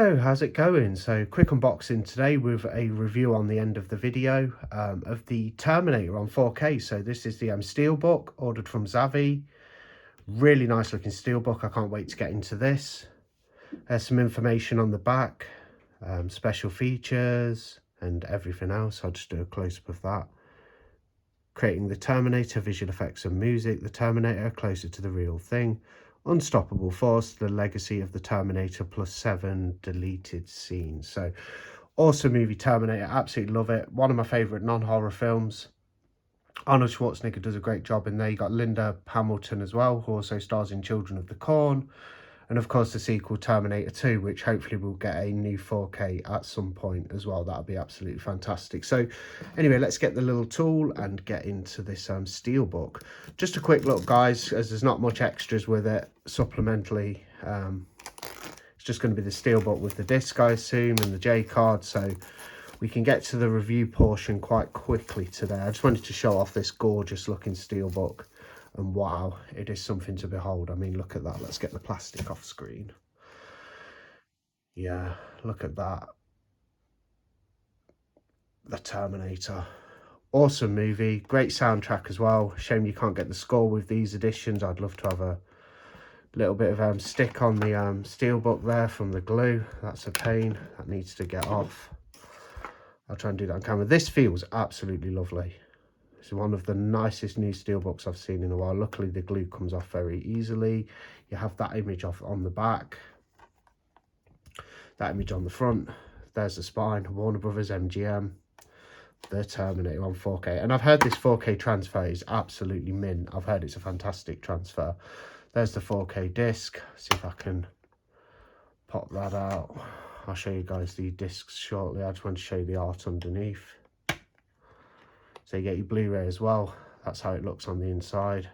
Hello, how's it going? So quick unboxing today with a review on the end of the video of the Terminator on 4K. So this is the Steelbook, ordered from Zavvi. Really nice looking Steelbook. I can't wait to get into this. There's some information on the back, special features and everything else. I'll just do a close-up of that. Creating the Terminator, visual effects and music. The Terminator, closer to the real thing. Unstoppable Force, the legacy of the Terminator, plus 7 deleted scenes. So awesome movie, Terminator. Absolutely love it. One of my favourite non-horror films. Arnold Schwarzenegger does a great job in there. You got Linda Hamilton as well, who also stars in Children of the Corn. And of course the sequel Terminator 2, which hopefully will get a new 4K at some point as well. That'll be absolutely fantastic. So anyway, let's get the little tool and get into this Steelbook. Just a quick look, guys, as there's not much extras with it. Supplementally, it's just going to be the Steelbook with the disc, I assume, and the J card. So we can get to the review portion quite quickly today. I just wanted to show off this gorgeous looking Steelbook. And wow, it is something to behold. I mean, look at that. Let's get the plastic off screen. Yeah, look at that. The Terminator. Awesome movie. Great soundtrack as well. Shame you can't get the score with these editions. I'd love to have a little bit of stick on the Steelbook there from the glue. That's a pain. That needs to get off. I'll try and do that on camera. This feels absolutely lovely. It's one of the nicest new Steelbooks I've seen in a while. Luckily, the glue comes off very easily. You have that image off on the back, that image on the front. There's the spine, Warner Brothers, MGM, the Terminator on 4K. And I've heard this 4K transfer is absolutely mint. I've heard it's a fantastic transfer. There's the 4K disc. See if I can pop that out. I'll show you guys the discs shortly. I just want to show you the art underneath. So you get your Blu-ray as well. That's how it looks on the inside.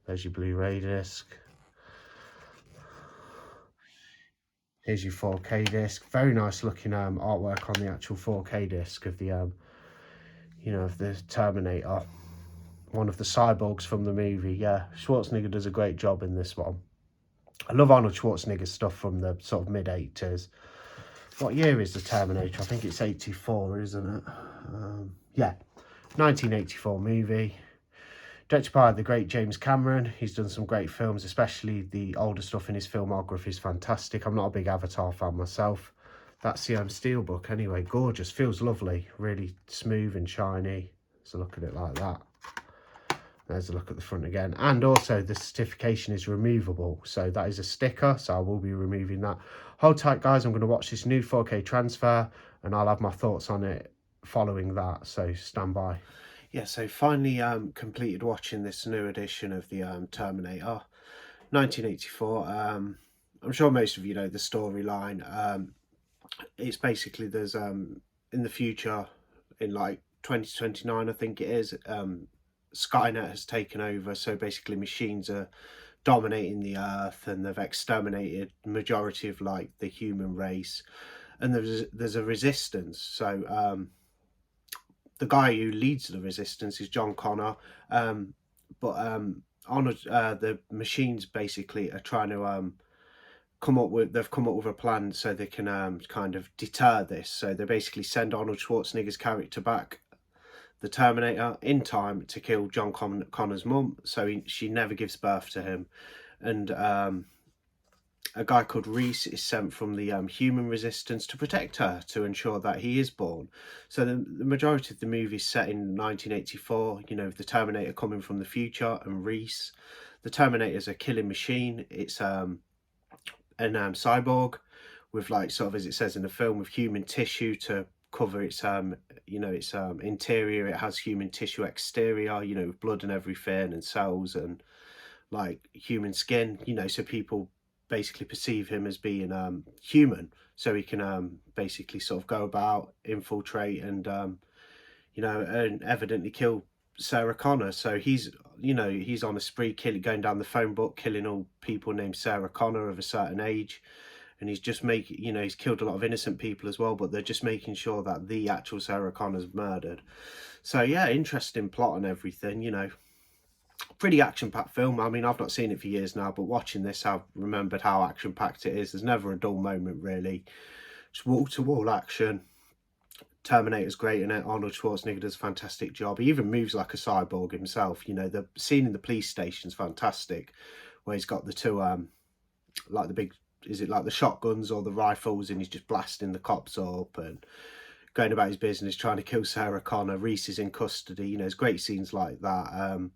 There's your Blu-ray disc. Here's your 4K disc. Very nice looking artwork on the actual 4K disc of the, you know, of the Terminator. One of the cyborgs from the movie. Yeah, Schwarzenegger does a great job in this one. I love Arnold Schwarzenegger stuff from the sort of mid-80s. What year is the Terminator? I think it's 84, isn't it? Yeah, 1984 movie. Directed by the great James Cameron. He's done some great films, especially the older stuff in his filmography is fantastic. I'm not a big Avatar fan myself. That's the Steelbook anyway. Gorgeous, feels lovely. Really smooth and shiny. So look at it like that. There's a look at the front again. And also the certification is removable. So that is a sticker. So I will be removing that. Hold tight, guys. I'm going to watch this new 4K transfer and I'll have my thoughts on it following that. So stand by. Yeah, so finally completed watching this new edition of the Terminator 1984. I'm sure most of you know the storyline. It's basically there's in the future, in like 2029, I think it is, Skynet has taken over, so basically machines are dominating the earth and they've exterminated the majority of like the human race, and there's a resistance. So the guy who leads the resistance is John Connor, but Arnold, the machines basically are trying to they've come up with a plan so they can kind of deter this. So they basically send Arnold Schwarzenegger's character back, the Terminator, in time to kill John Connor's mum, so she never gives birth to him. And a guy called Reese is sent from the human resistance to protect her, to ensure that he is born. So the majority of the movie is set in 1984, you know, the Terminator coming from the future and Reese. The Terminator is a killing machine. It's an cyborg with, like, sort of, as it says in the film, with human tissue to cover its you know, its interior. It has human tissue exterior, you know, with blood and everything and cells and like human skin, you know, so people basically perceive him as being human, so he can basically sort of go about, infiltrate and you know, and evidently kill Sarah Connor. So he's, you know, he's on a spree, going down the phone book, killing all people named Sarah Connor of a certain age. And he's just making, you know, he's killed a lot of innocent people as well, but they're just making sure that the actual Sarah Connor's murdered. So yeah, interesting plot and everything, you know. Pretty action-packed film. I mean, I've not seen it for years now, but watching this, I've remembered how action-packed it is. There's never a dull moment, really. Just wall-to-wall action. Terminator's great in it. Arnold Schwarzenegger does a fantastic job. He even moves like a cyborg himself. You know, the scene in the police station's fantastic, where he's got the two, like the big, is it like the shotguns or the rifles, and he's just blasting the cops up and going about his business, trying to kill Sarah Connor. Reese is in custody. You know, there's great scenes like that.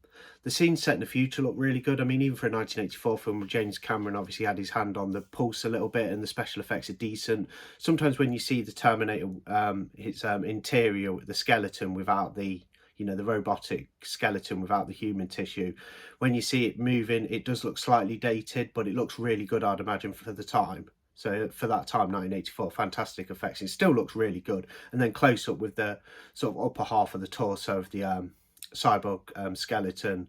The scenes set in the future look really good. I mean, even for a 1984 film, James Cameron obviously had his hand on the pulse a little bit, and the special effects are decent. Sometimes when you see the Terminator, its interior, the skeleton without the, you know, the robotic skeleton without the human tissue, when you see it moving, it does look slightly dated, but it looks really good, I'd imagine, for the time. So for that time, 1984, fantastic effects. It still looks really good. And then close up with the sort of upper half of the torso of the cyborg skeleton.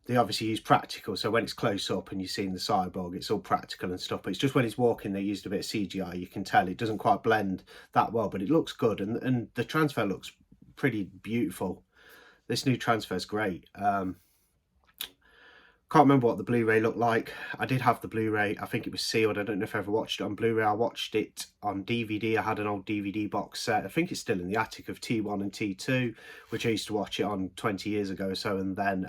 They obviously use practical, so when it's close up and you're seeing the cyborg, it's all practical and stuff. But it's just when he's walking, they used a bit of CGI. You can tell it doesn't quite blend that well, but it looks good. And the transfer looks pretty beautiful. This new transfer is great. Can't remember what the Blu-ray looked like. I did have the Blu-ray. I think it was sealed. I don't know if I ever watched it on Blu-ray. I watched it on DVD. I had an old DVD box set. I think it's still in the attic of T1 and T2, which I used to watch it on 20 years ago or so. And then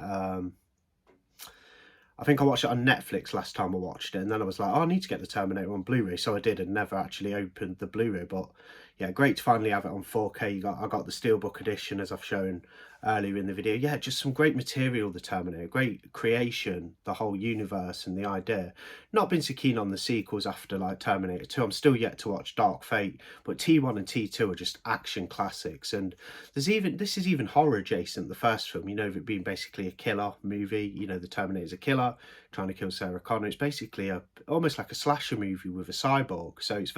I think I watched it on Netflix last time I watched it. And then I was like, oh, I need to get the Terminator on Blu-ray. So I did, and never actually opened the Blu-ray. But yeah, great to finally have it on 4K. I got the Steelbook edition, as I've shown earlier in the video. Yeah, just some great material, the Terminator, great creation, the whole universe and the idea. Not been so keen on the sequels after like Terminator 2. I'm still yet to watch Dark Fate, but T1 and T2 are just action classics. And this is even horror adjacent, the first film, you know, it being basically a killer movie. You know, the Terminator's a killer trying to kill Sarah Connor. It's basically almost like a slasher movie with a cyborg. So it's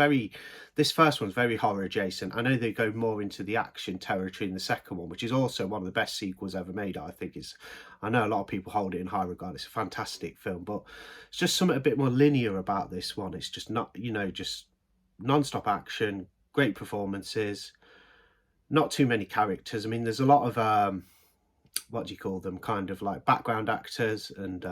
this first one's very horror adjacent. I know they go more into the action territory in the second one, which is also one of the best sequels ever made. I know a lot of people hold it in high regard. It's a fantastic film, but it's just something a bit more linear about this one. It's just not, you know, just non-stop action, great performances, not too many characters. I mean, there's a lot of what do you call them, kind of like background actors and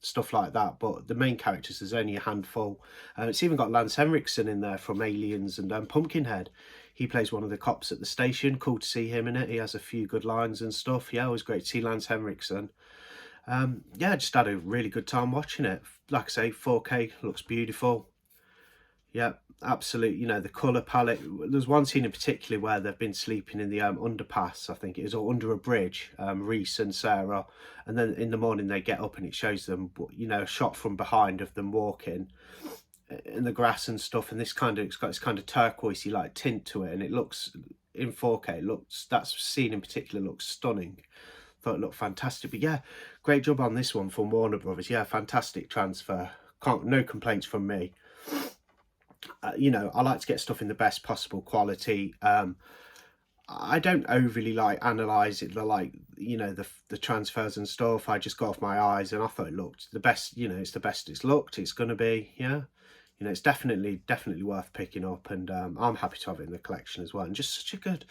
stuff like that, but the main characters, there's only a handful. It's even got Lance Henriksen in there from Aliens and Pumpkinhead. He plays one of the cops at the station. Cool to see him in it. He has a few good lines and stuff. Yeah, it was great to see Lance Henriksen. Yeah, just had a really good time watching it. Like I say, 4K, looks beautiful. Yeah, absolutely. You know, the colour palette. There's one scene in particular where they've been sleeping in the underpass, I think it is, or under a bridge, Reese and Sarah. And then in the morning they get up and it shows them, you know, a shot from behind of them walking in the grass and stuff. And it's got this kind of turquoisey like tint to it. And it looks, in 4K, that scene in particular looks stunning. Thought it looked fantastic. But yeah, great job on this one from Warner Brothers. Yeah, fantastic transfer. No complaints from me. You know, I like to get stuff in the best possible quality. I don't overly like analyze it, you know, the transfers and stuff. I just go off my eyes, and I thought it looked the best. You know, it's the best it's looked. It's gonna be, yeah. You know, it's definitely worth picking up, and I'm happy to have it in the collection as well. And just such a good,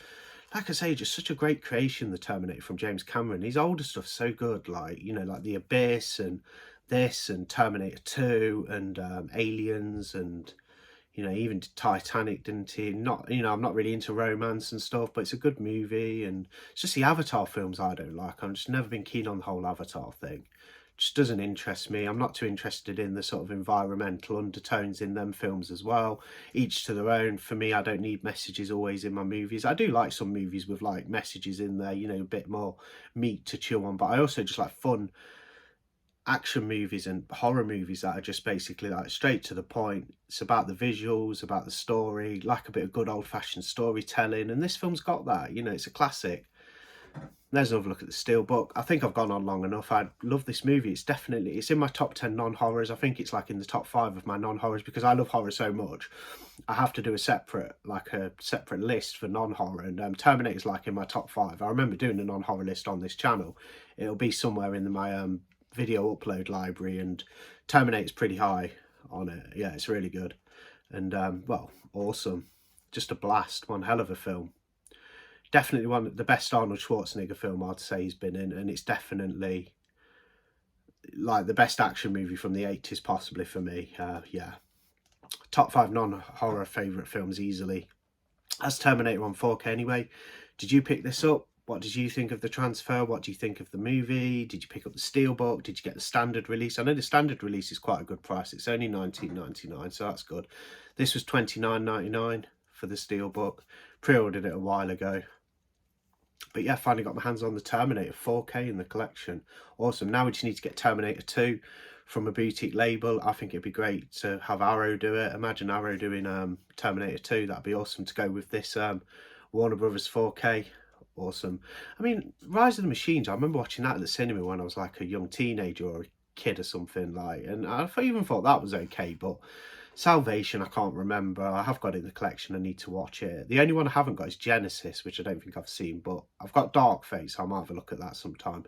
like I say, just such a great creation, the Terminator from James Cameron. His older stuff's so good, like, you know, like The Abyss and this and Terminator 2 and Aliens and, you know, even Titanic, didn't he? Not, you know, I'm not really into romance and stuff, but it's a good movie. And it's just the Avatar films I don't like. I've just never been keen on the whole Avatar thing. Just doesn't interest me. I'm not too interested in the sort of environmental undertones in them films as well. Each to their own. For me, I don't need messages always in my movies. I do like some movies with like messages in there, you know, a bit more meat to chew on. But I also just like fun action movies and horror movies that are just basically like straight to the point. It's about the visuals, about the story, like a bit of good old-fashioned storytelling. And this film's got that, you know, it's a classic. There's another look at the Steelbook. I think I've gone on long enough. I love this movie. It's in my top 10 non-horrors. I think it's like in the top 5 of my non-horrors, because I love horror so much. I have to do a separate list for non-horror, and Terminator's like in my top 5. I remember doing a non-horror list on this channel. It'll be somewhere in my video upload library, and Terminator's pretty high on it. Yeah, it's really good. And well, awesome. Just a blast. One hell of a film. Definitely one of the best Arnold Schwarzenegger film I'd say he's been in, and it's definitely like the best action movie from the 80s, possibly for me. Yeah, top 5 non-horror favourite films easily. That's Terminator on 4K anyway. Did you pick this up? What did you think of the transfer? What do you think of the movie? Did you pick up the Steelbook? Did you get the standard release? I know the standard release is quite a good price. It's only $19.99, so that's good. This was $29.99 for the Steelbook. Pre-ordered it a while ago. But yeah, finally got my hands on the Terminator 4K in the collection. Awesome. Now we just need to get Terminator 2 from a boutique label. I think it'd be great to have Arrow do it. Imagine Arrow doing Terminator 2. That'd be awesome to go with this Warner Brothers 4K. Awesome. I mean, Rise of the Machines, I remember watching that at the cinema when I was like a young teenager or a kid or something, like, and I even thought that was okay. But Salvation, I can't remember. I have got it in the collection. I need to watch it. The only one I haven't got is Genesis, which I don't think I've seen, but I've got Dark Fate, so I might have a look at that sometime.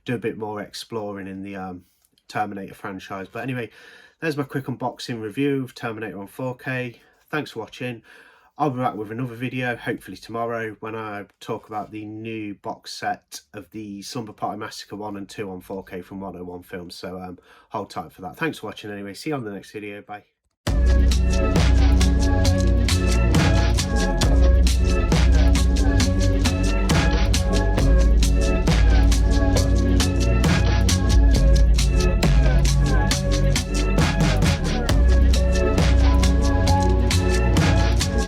Do a bit more exploring in the Terminator franchise. But anyway, there's my quick unboxing review of Terminator on 4K. Thanks for watching. I'll be back with another video, hopefully tomorrow, when I talk about the new box set of the Slumber Party Massacre 1 and 2 on 4K from 101 Films. So hold tight for that. Thanks for watching anyway. See you on the next video. Bye.